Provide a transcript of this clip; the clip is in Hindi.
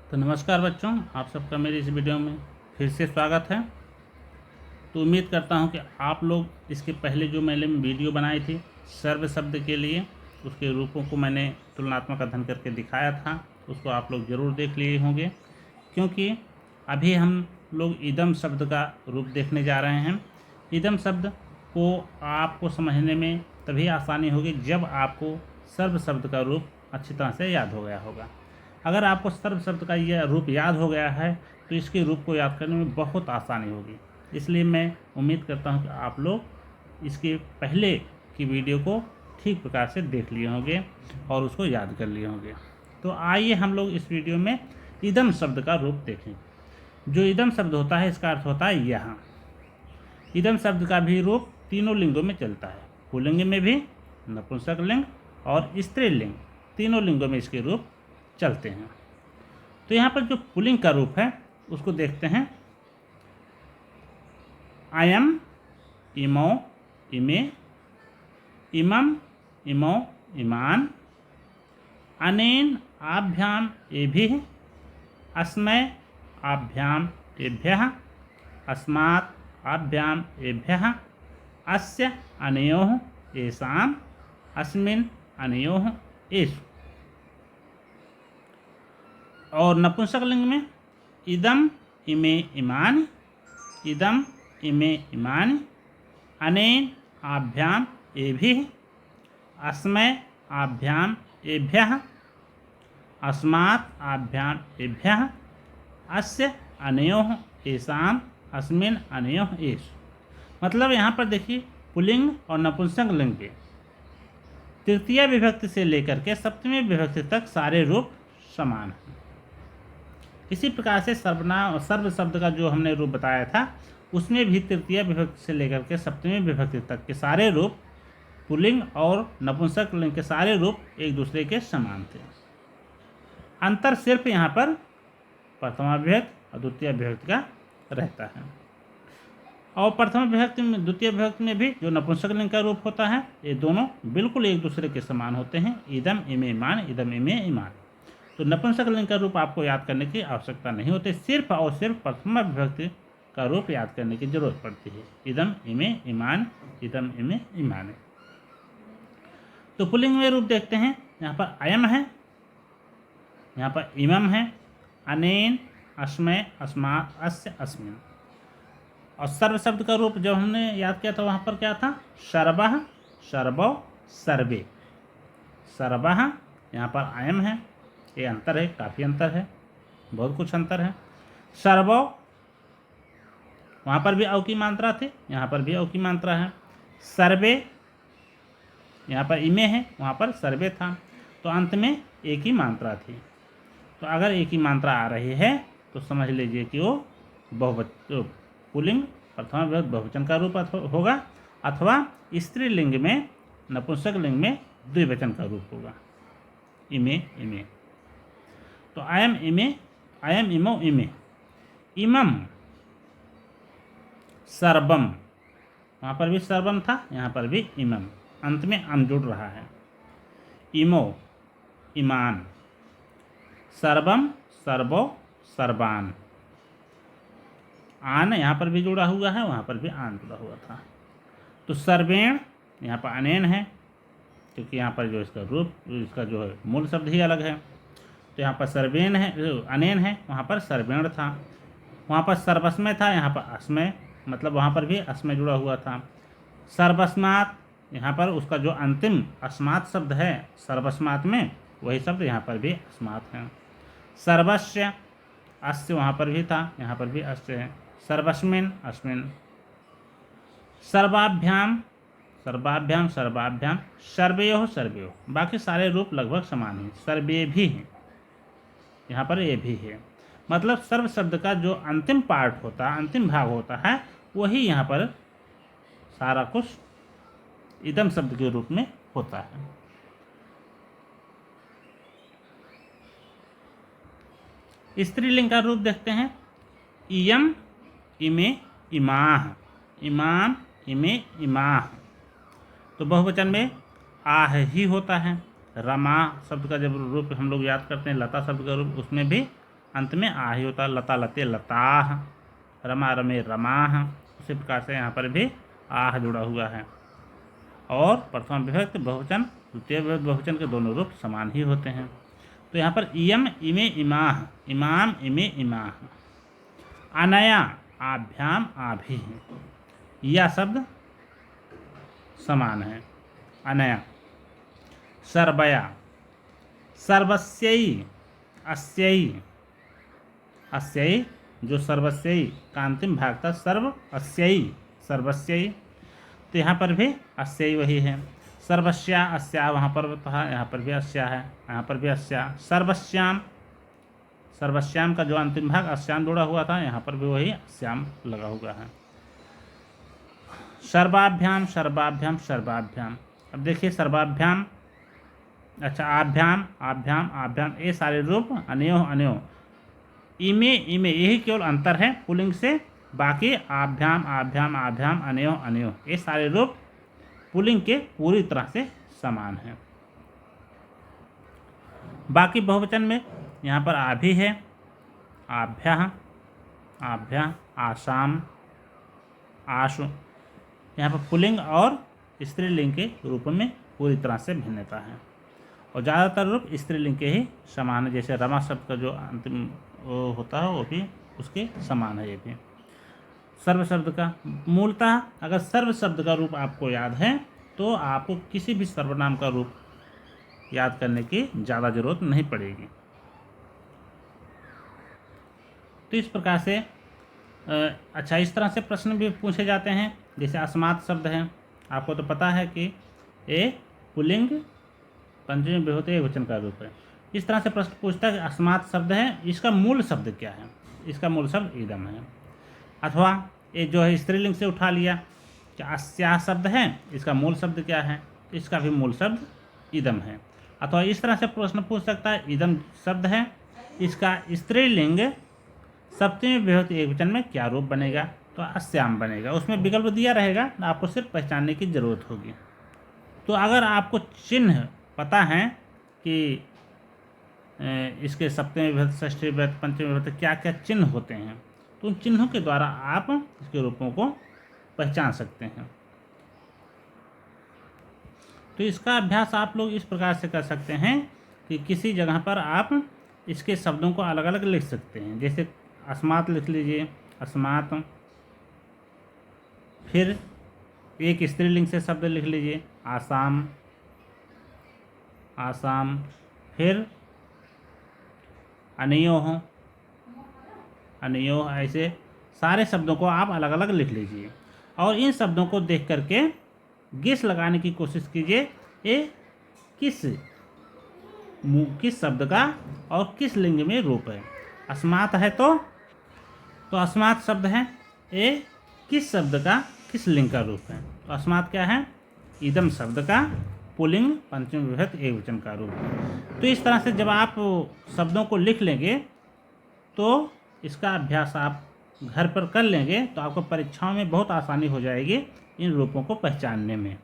तो नमस्कार बच्चों, आप सबका मेरी इस वीडियो में फिर से स्वागत है। तो उम्मीद करता हूं कि आप लोग इसके पहले जो मैंने वीडियो बनाई थी सर्व शब्द के लिए, उसके रूपों को मैंने तुलनात्मक अध्ययन करके दिखाया था, उसको आप लोग ज़रूर देख लिए होंगे। क्योंकि अभी हम लोग इदम शब्द का रूप देखने जा रहे हैं। इदम शब्द को आपको समझने में तभी आसानी होगी जब आपको सर्व शब्द का रूप अच्छी तरह से याद हो गया होगा। अगर आपको सर्व शब्द का यह रूप याद हो गया है तो इसके रूप को याद करने में बहुत आसानी होगी। इसलिए मैं उम्मीद करता हूं कि आप लोग इसके पहले की वीडियो को ठीक प्रकार से देख लिए होंगे और उसको याद कर लिए होंगे। तो आइए हम लोग इस वीडियो में इदम शब्द का रूप देखें। जो इदम शब्द होता है इसका अर्थ होता है यहाँ। इदम शब्द का भी रूप तीनों लिंगों में चलता है, पुल्लिंग में भी, नपुंसक लिंग और स्त्रीलिंग, तीनों लिंगों में इसके रूप चलते हैं। तो यहाँ पर जो पुल्लिंग का रूप है उसको देखते हैं। अयम, इमो, इमे, इमम, इमो, इमान, अनेन, आभ्याम, एभिः, अस्मै, आभ्याम, एभ्यः, अस्मात्, आभ्याम, एभ्यः, अस्य, अनयोः, एषाम्, अस्मिन्, अनयोः, एषु। और नपुंसक लिंग में इदम, इमे, इमानि, इदम, इमे, इमानि, अनेन, आभ्याम, एभिः, अस्मै, आभ्याम, एभ्यः, अस्मात्, आभ्याम, एभ्यः, अस्य, अनयोः, एषाम्, अस्मिन्, अनयोः, एषु। मतलब यहाँ पर देखिए पुल्लिंग और नपुंसक लिंग के तृतीय विभक्ति से लेकर के सप्तमी विभक्ति तक सारे रूप समान हैं। इसी प्रकार से सर्वनाम सर्व शब्द का जो हमने रूप बताया था उसमें भी तृतीय विभक्ति से लेकर के सप्तमी विभक्ति तक के सारे रूप पुल्लिंग और नपुंसक लिंग के सारे रूप एक दूसरे के समान थे। अंतर सिर्फ यहाँ पर प्रथमा विभक्ति और द्वितीय विभक्ति का रहता है। और प्रथमा विभक्ति में, द्वितीय विभक्ति में भी जो नपुंसक लिंग का रूप होता है ये दोनों बिल्कुल एक दूसरे के समान होते हैं। इदम, इमे, इमान, इदम, इमे, इमान। तो नपुंसक लिंग का रूप आपको याद करने की आवश्यकता नहीं होती, सिर्फ और सिर्फ प्रथमा विभक्ति का रूप याद करने की जरूरत पड़ती है। इदम, इमे, इमान, इदम, इमे, इमान। तो पुल्लिंग में रूप देखते हैं। यहाँ पर अयम है, यहाँ पर इमम है, अनेन, अस्मै, अस्मात्, अस्य, अस्मिन्। और सर्व शब्द का रूप जब हमने याद किया था वहाँ पर क्या था? सर्वः, सर्वौ, सर्वे। सर्वः यहाँ पर अयम है, ये अंतर है, काफ़ी अंतर है, बहुत कुछ अंतर है। सर्वौ वहाँ पर भी औ की मात्रा थी, यहाँ पर भी औ की मात्रा है। सर्वे यहाँ पर इमे है, वहाँ पर सर्वे था, तो अंत में एक ही मात्रा थी। तो अगर एक ही मात्रा आ रही है तो समझ लीजिए कि वो पुल्लिंग प्रथमा विभक्ति बहुवचन का रूप होगा, अथवा स्त्रीलिंग में, नपुंसक लिंग में द्विवचन का रूप होगा, इमे, इमे। तो अयम, इमे, अयम, इमो, इमे, इमम, सर्वम, वहाँ पर भी सर्वम था, यहाँ पर भी इमम, अंत में अम जुड़ रहा है। इमो, इमान, सर्वम, सर्वो, सर्वान। आन यहाँ पर भी जुड़ा हुआ है, वहाँ पर भी आन जुड़ा हुआ था। तो सर्वेण यहाँ पर अनेन है, क्योंकि यहाँ पर जो इसका रूप, इसका जो है मूल शब्द ही अलग है। तो यहाँ पर सर्वेण है, अनेन है, वहाँ पर सर्वेण था। वहाँ पर सर्वस्मय था, यहाँ पर अस्मय, मतलब वहाँ पर भी अस्मय जुड़ा हुआ था। सर्वस्मात्, यहाँ पर उसका जो अंतिम अस्मात् शब्द है सर्वस्मात् में, वही शब्द यहाँ पर भी अस्मात् है। सर्वस्य, अस्य वहाँ पर भी था, यहाँ पर भी अस्य है। सर्वस्मिन्, अस्मिन्। सर्वाभ्याम, सर्वाभ्याम, सर्वाभ्याम, सर्वयोः, सर्वयोः। बाकी सारे रूप लगभग समान हैं। सर्वे भी हैं, यहाँ पर ये भी है। मतलब सर्व शब्द का जो अंतिम पार्ट होता है, अंतिम भाग होता है, वही यहाँ पर सारा कुछ इदम शब्द के रूप में होता है। स्त्रीलिंग का रूप देखते हैं। इयम, इमे, इमाः, इमाम, इमे, इमाः। तो बहुवचन में आह ही होता है। रमा शब्द का जब रूप हम लोग याद करते हैं, लता शब्द का रूप, उसमें भी अंत में आ ही होता है। लता लते लताह, रमा रमे रमाह, उसी प्रकार से यहाँ पर भी आह जुड़ा हुआ है। और प्रथम विभक्ति बहुवचन द्वितीय विभक्ति बहुवचन के दोनों रूप समान ही होते हैं। तो यहाँ पर इयम इमे इमाह, इमाम इमे इमाह, अनया आभ्याम आभि, यह शब्द समान है। अनया, सर्वया, सर्वस्यै, अस्यै, अस्यै जो सर्वस्यै का अंतिम भाग था, सर्व अस्यै, सर्वस्यै, तो यहाँ पर भी अस्यै वही है। सर्वस्या, अस्या वहाँ पर था, यहाँ पर भी अस्या है, यहाँ पर भी अस्या। सर्वस्याम, सर्वस्याम का जो अंतिम भाग अस्याम जुड़ा हुआ था, यहाँ पर भी वही अस्याम लगा हुआ है। सर्वाभ्याम, सर्वाभ्याम, सर्वाभ्याम, अब देखिए सर्वाभ्याम, अच्छा आभ्याम, आभ्याम, आभ्याम, ये सारे रूप अनयो अनयो, इमे इमे, यही केवल अंतर है पुल्लिंग से, बाकी आभ्याम आभ्याम आभ्याम अनयो अनयो, ये सारे रूप पुल्लिंग के पूरी तरह से समान हैं। बाकी बहुवचन में यहाँ पर आभि है, आभ्या, आभ्या, आसाम, आशु, यहाँ पर पुल्लिंग और स्त्रीलिंग के रूप में पूरी तरह से भिन्नता है। और ज़्यादातर रूप स्त्रीलिंग के ही समान है, जैसे रमा शब्द का जो अंतिम वो होता है वो भी उसके समान है। ये भी सर्व शब्द का मूलतः, अगर सर्व शब्द का रूप आपको याद है तो आपको किसी भी सर्वनाम का रूप याद करने की ज़्यादा ज़रूरत नहीं पड़ेगी। तो इस प्रकार से अच्छा इस तरह से प्रश्न भी पूछे जाते हैं। जैसे अस्मात् शब्द है, आपको तो पता है कि ये पुल्लिंग पंचमी विभूति एकवचन का रूप है। इस तरह से प्रश्न पूछता है कि अस्मात् शब्द है, इसका मूल शब्द क्या है? इसका मूल शब्द इदम है। अथवा ये जो है स्त्रीलिंग से उठा लिया कि अस्याः शब्द है, इसका मूल शब्द क्या है? इसका भी मूल शब्द इदम है। अथवा इस तरह से प्रश्न पूछ सकता है, इदम शब्द है, इसका स्त्रीलिंग सप्तमी विभक्ति एकवचन में क्या रूप बनेगा? तो अस्याम बनेगा। उसमें विकल्प दिया रहेगा, आपको सिर्फ पहचानने की ज़रूरत होगी। तो अगर आपको चिन्ह पता है कि इसके सप्तमी विभक्ति, षष्ठी विभक्ति, पंचमी विभक्ति क्या क्या चिन्ह होते हैं, तो उन चिन्हों के द्वारा आप इसके रूपों को पहचान सकते हैं। तो इसका अभ्यास आप लोग इस प्रकार से कर सकते हैं कि किसी जगह पर आप इसके शब्दों को अलग अलग लिख सकते हैं। जैसे अस्मात् लिख लीजिए, अस्मात्, फिर एक स्त्रीलिंग से शब्द लिख लीजिए, आसाम, आसाम, फिर अनयोः, अनयोः, ऐसे सारे शब्दों को आप अलग अलग लिख लीजिए और इन शब्दों को देख करके गेस लगाने की कोशिश कीजिए ये किस शब्द का और किस लिंग में रूप है। अस्मात् है तो अस्मात् शब्द है, ये किस शब्द का किस लिंग का रूप है? तो अस्मात् क्या है? इदम शब्द का पुल्लिंग पंचमी विभक्ति एकवचन का रूप। तो इस तरह से जब आप शब्दों को लिख लेंगे तो इसका अभ्यास आप घर पर कर लेंगे तो आपको परीक्षाओं में बहुत आसानी हो जाएगी इन रूपों को पहचानने में।